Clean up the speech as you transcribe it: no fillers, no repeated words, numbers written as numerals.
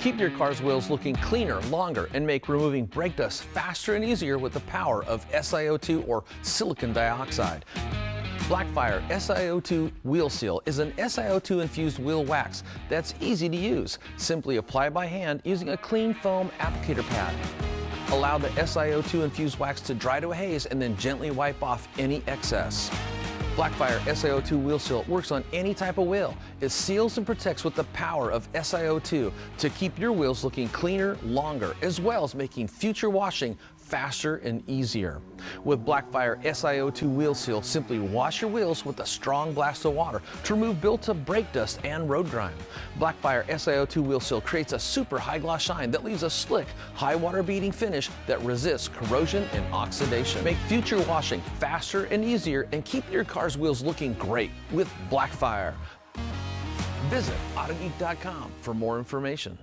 Keep your car's wheels looking cleaner, longer, and make removing brake dust faster and easier with the power of SiO2 or silicon dioxide. Blackfire SiO2 Wheel Seal is an SiO2 infused wheel wax that's easy to use. Simply apply by hand using a clean foam applicator pad. Allow the SiO2 infused wax to dry to a haze and then gently wipe off any excess. Blackfire SiO2 Wheel Seal works on any type of wheel. It seals and protects with the power of SiO2 to keep your wheels looking cleaner, longer, as well as making future washing faster and easier. With Blackfire SiO2 Wheel Seal, simply wash your wheels with a strong blast of water to remove built-up brake dust and road grime. Blackfire SiO2 Wheel Seal creates a super high gloss shine that leaves a slick, high water beading finish that resists corrosion and oxidation. Make future washing faster and easier and keep your car's wheels looking great with Blackfire. Visit Autogeek.com for more information.